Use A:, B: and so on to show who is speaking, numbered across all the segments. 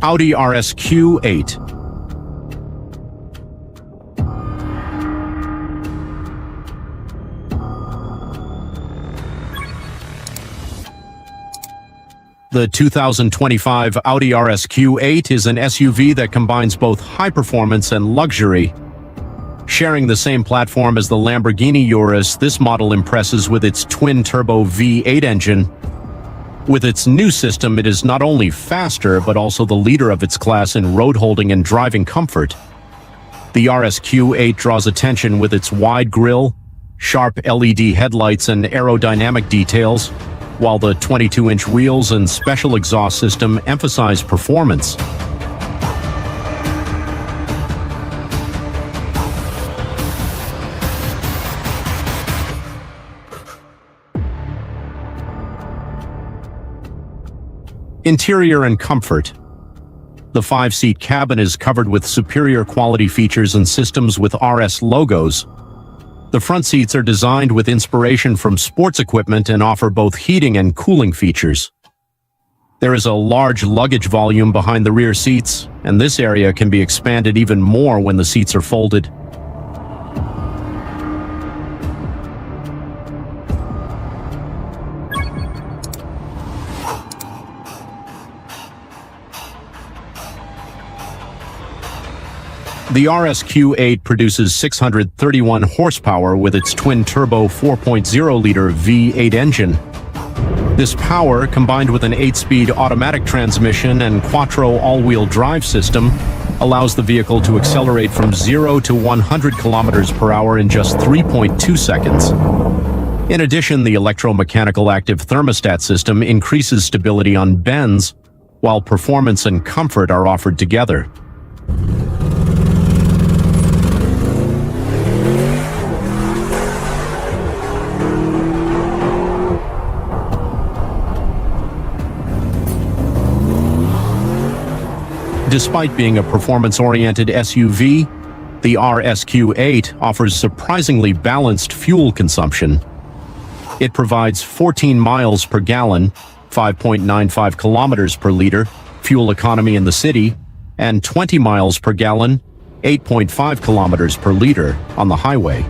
A: Audi RS Q8. The 2025 Audi RS Q8 is an SUV that combines both high performance and luxury. Sharing the same platform as the Lamborghini Urus, this model impresses with its twin-turbo V8 engine. With its new system, it is not only faster, but also the leader of its class in road holding and driving comfort. The RS Q8 draws attention with its wide grille, sharp LED headlights, and aerodynamic details, while the 22-inch wheels and special exhaust system emphasize performance. Interior and comfort. The 5-seat cabin is covered with superior quality features and systems with RS logos. The front seats are designed with inspiration from sports equipment and offer both heating and cooling features. There is a large luggage volume behind the rear seats, and this area can be expanded even more when the seats are folded. The RS Q8 produces 631 horsepower with its twin-turbo 4.0-liter V8 engine. This power, combined with an 8-speed automatic transmission and quattro all-wheel drive system, allows the vehicle to accelerate from 0 to 100 kilometers per hour in just 3.2 seconds. In addition, the electromechanical active thermostat system increases stability on bends, while performance and comfort are offered together. Despite being a performance-oriented SUV, the RS Q8 offers surprisingly balanced fuel consumption. It provides 14 miles per gallon, 5.95 kilometers per liter, fuel economy in the city, and 20 miles per gallon, 8.5 kilometers per liter on the highway.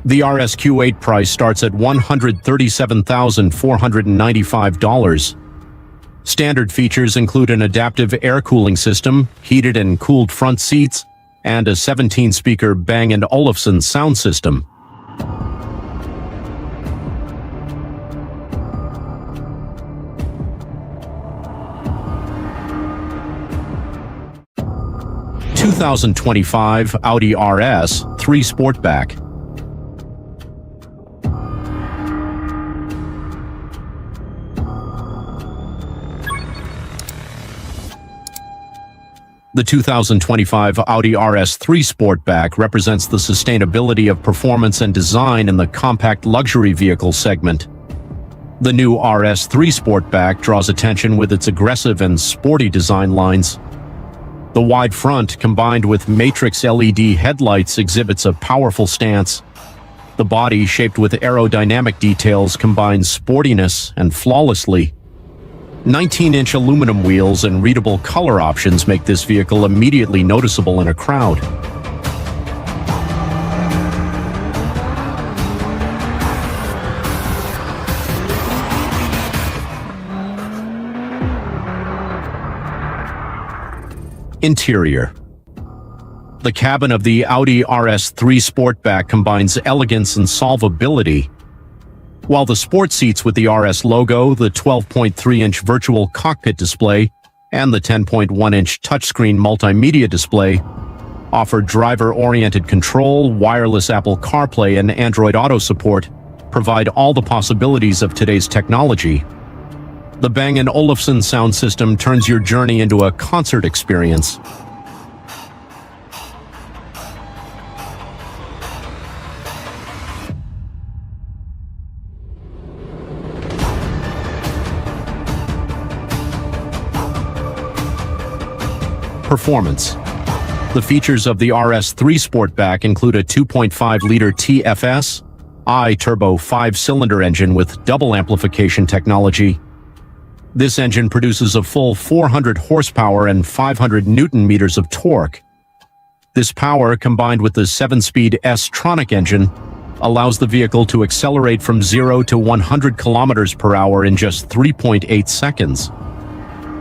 A: The RS Q8 price starts at $137,495. Standard features include an adaptive air cooling system, heated and cooled front seats, and a 17-speaker Bang & Olufsen sound system. The 2025 Audi RS 3 Sportback. The 2025 Audi RS 3 Sportback represents the sustainability of performance and design in the compact luxury vehicle segment. The new RS 3 Sportback draws attention with its aggressive and sporty design lines. The wide front, combined with matrix LED headlights, exhibits a powerful stance. The body, shaped with aerodynamic details, combines sportiness and flawlessly. 19-inch aluminum wheels and readable color options make this vehicle immediately noticeable in a crowd. Interior. The cabin of the Audi RS 3 Sportback combines elegance and solvability. While the sport seats with the RS logo, the 12.3-inch virtual cockpit display, and the 10.1-inch touchscreen multimedia display offer driver-oriented control, wireless Apple CarPlay, and Android Auto support, provide all the possibilities of today's technology. The Bang & Olufsen sound system turns your journey into a concert experience. Performance. The features of the RS3 Sportback include a 2.5-liter TFS I-turbo 5-cylinder engine with double amplification technology. This engine produces a full 400 horsepower and 500 newton-meters of torque. This power, combined with the 7-speed S-tronic engine, allows the vehicle to accelerate from 0 to 100 kilometers per hour in just 3.8 seconds.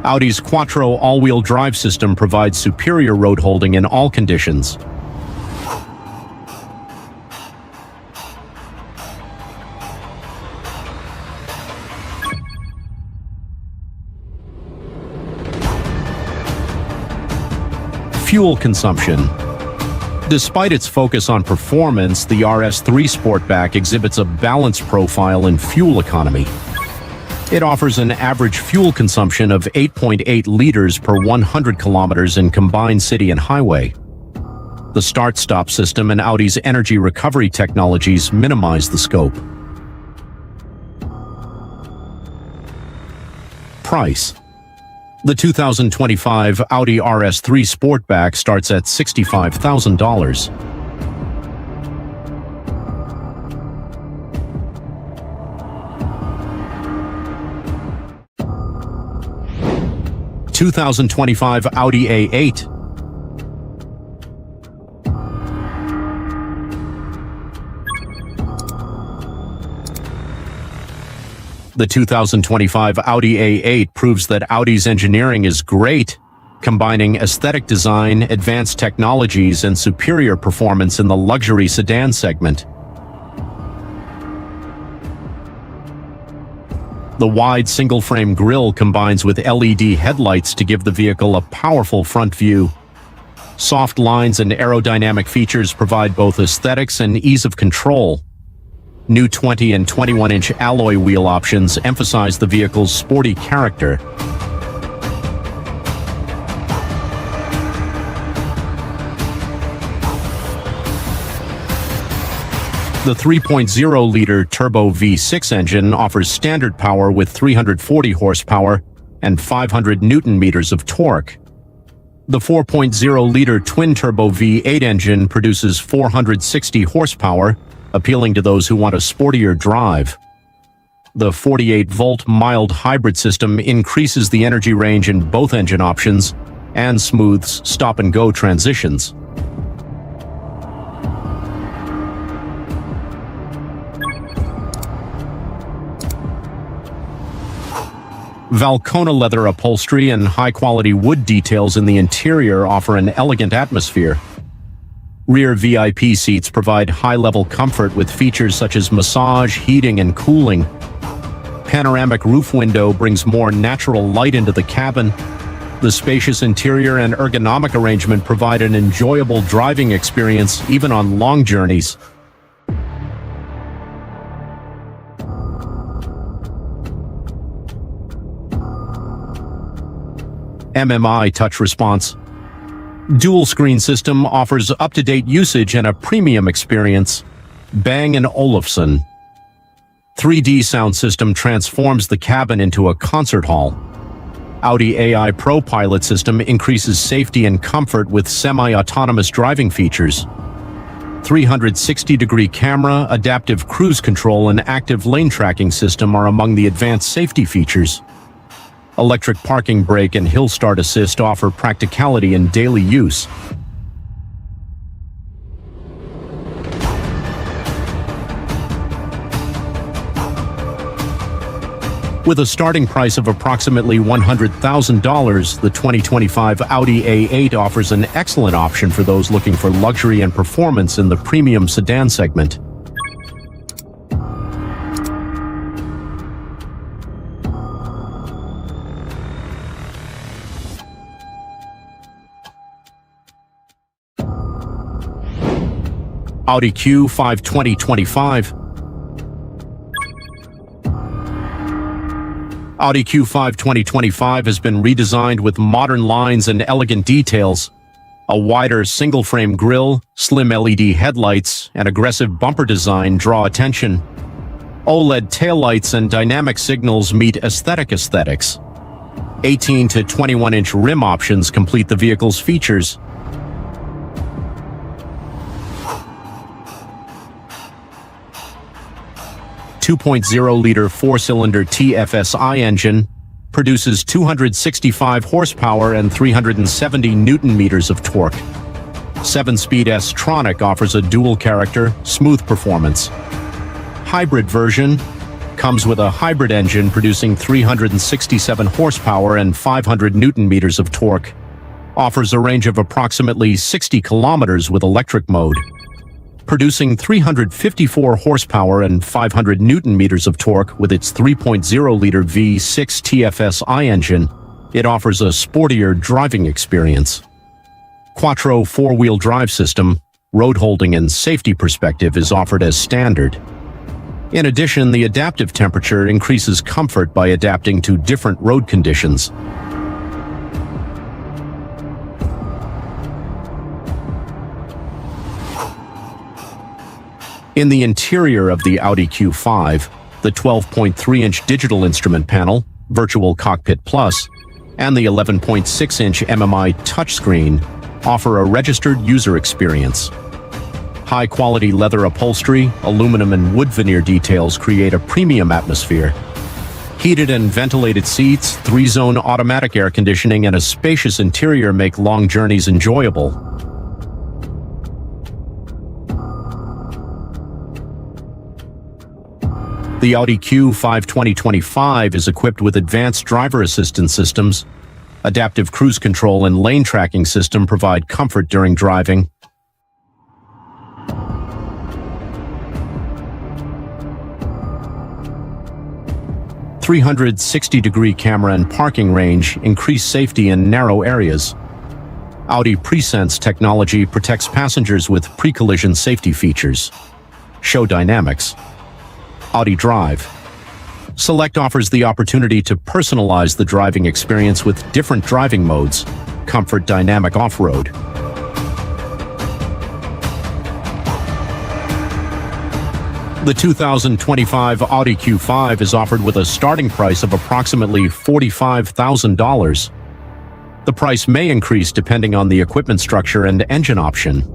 A: Audi's Quattro all-wheel drive system provides superior road holding in all conditions. Fuel consumption. Despite its focus on performance, the RS3 Sportback exhibits a balanced profile in fuel economy. It offers an average fuel consumption of 8.8 liters per 100 kilometers in combined city and highway. The start-stop system and Audi's energy recovery technologies minimize the scope. Price. The 2025 Audi RS3 Sportback starts at $65,000. The 2025 Audi A8. The 2025 Audi A8 proves that Audi's engineering is great, combining aesthetic design, advanced technologies, and superior performance in the luxury sedan segment. The wide single-frame grille combines with LED headlights to give the vehicle a powerful front view. Soft lines and aerodynamic features provide both aesthetics and ease of control. New 20 and 21-inch alloy wheel options emphasize the vehicle's sporty character. The 3.0-liter turbo V6 engine offers standard power with 340 horsepower and 500 newton-meters of torque. The 4.0-liter twin-turbo V8 engine produces 460 horsepower, appealing to those who want a sportier drive. The 48-volt mild hybrid system increases the energy range in both engine options and smooths stop-and-go transitions. Valcona leather upholstery and high-quality wood details in the interior offer an elegant atmosphere. Rear VIP seats provide high-level comfort with features such as massage, heating, and cooling. Panoramic roof window brings more natural light into the cabin. The spacious interior and ergonomic arrangement provide an enjoyable driving experience even on long journeys. MMI touch response. Dual screen system offers up-to-date usage and a premium experience. Bang & Olufsen. 3D sound system transforms the cabin into a concert hall. Audi AI Pro Pilot system increases safety and comfort with semi-autonomous driving features. 360-degree camera, adaptive cruise control, and active lane tracking system are among the advanced safety features. Electric parking brake and hill start assist offer practicality in daily use. With a starting price of approximately $100,000, the 2025 Audi A8 offers an excellent option for those looking for luxury and performance in the premium sedan segment. Audi Q5 2025. Audi Q5 2025 has been redesigned with modern lines and elegant details. A wider single-frame grille, slim LED headlights, and aggressive bumper design draw attention. OLED taillights and dynamic signals meet aesthetics. 18 to 21-inch rim options complete the vehicle's features. 2.0-liter four-cylinder TFSI engine produces 265 horsepower and 370 newton-meters of torque. 7-speed S-tronic offers a dual-character, smooth performance. Hybrid version comes with a hybrid engine producing 367 horsepower and 500 newton-meters of torque. Offers a range of approximately 60 kilometers with electric mode. Producing 354 horsepower and 500 newton-meters of torque with its 3.0-liter V6 TFSI engine, it offers a sportier driving experience. Quattro four-wheel drive system, road holding and safety perspective is offered as standard. In addition, the adaptive temperature increases comfort by adapting to different road conditions. In the interior of the Audi Q5, the 12.3-inch digital instrument panel, Virtual Cockpit Plus, and the 11.6-inch MMI touchscreen offer a registered user experience. High-quality leather upholstery, aluminum and wood veneer details create a premium atmosphere. Heated and ventilated seats, 3-zone automatic air conditioning, and a spacious interior make long journeys enjoyable. The Audi Q5 2025 is equipped with advanced driver assistance systems. Adaptive cruise control and lane tracking system provide comfort during driving. A 360-degree camera and parking range increase safety in narrow areas. Audi Presense technology protects passengers with pre-collision safety features. Show dynamics. Audi Drive. Select offers the opportunity to personalize the driving experience with different driving modes. Comfort Dynamic Off-Road. The 2025 Audi Q5 is offered with a starting price of approximately $45,000. The price may increase depending on the equipment structure and engine option.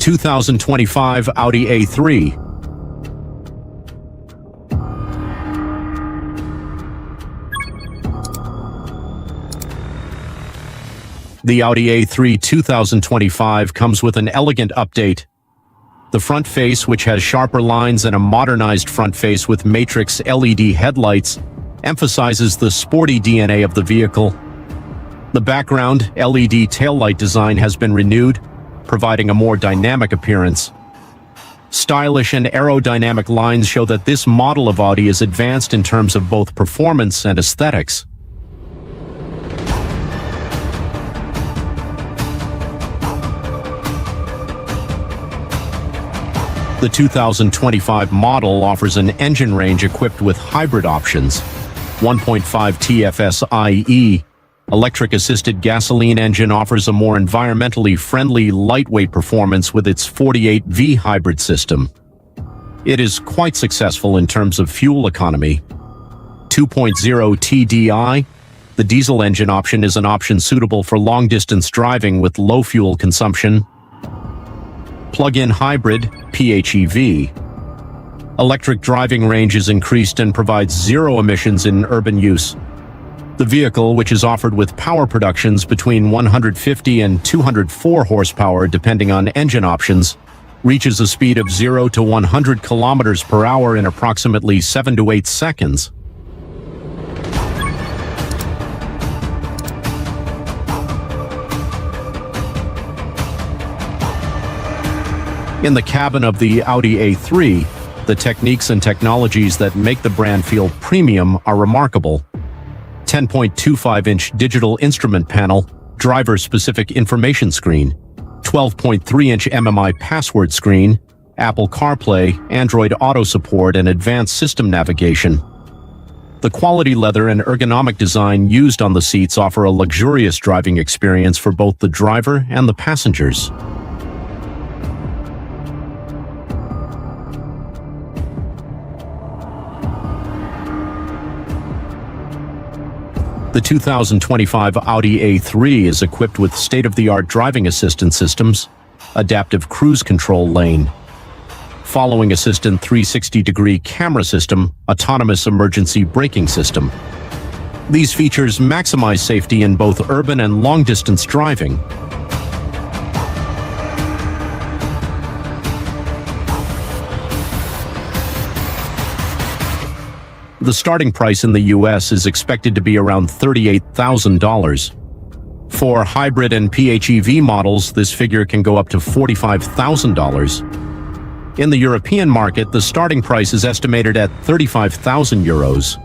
A: The 2025 Audi A3. The Audi A3 2025 comes with an elegant update. The front face, which has sharper lines and a modernized front face with matrix LED headlights, emphasizes the sporty DNA of the vehicle. The background LED taillight design has been renewed, providing a more dynamic appearance. Stylish and aerodynamic lines show that this model of Audi is advanced in terms of both performance and aesthetics. The 2025 model offers an engine range equipped with hybrid options. 1.5 TFSI-E electric-assisted gasoline engine offers a more environmentally friendly, lightweight performance with its 48V hybrid system. It is quite successful in terms of fuel economy. 2.0 TDI. The diesel engine option is an option suitable for long-distance driving with low fuel consumption. Plug-in hybrid, PHEV. Electric driving range is increased and provides zero emissions in urban use. The vehicle, which is offered with power productions between 150 and 204 horsepower depending on engine options, reaches a speed of 0 to 100 kilometers per hour in approximately 7 to 8 seconds. In the cabin of the Audi A3, the techniques and technologies that make the brand feel premium are remarkable. 10.25-inch digital instrument panel, driver-specific information screen, 12.3-inch MMI password screen, Apple CarPlay, Android Auto support, and advanced system navigation. The quality leather and ergonomic design used on the seats offer a luxurious driving experience for both the driver and the passengers. The 2025 Audi A3 is equipped with state-of-the-art driving assistance systems, adaptive cruise control lane, following assistant 360-degree camera system, autonomous emergency braking system. These features maximize safety in both urban and long-distance driving. The starting price in the US is expected to be around $38,000. For hybrid and PHEV models, this figure can go up to $45,000. In the European market, the starting price is estimated at €35,000.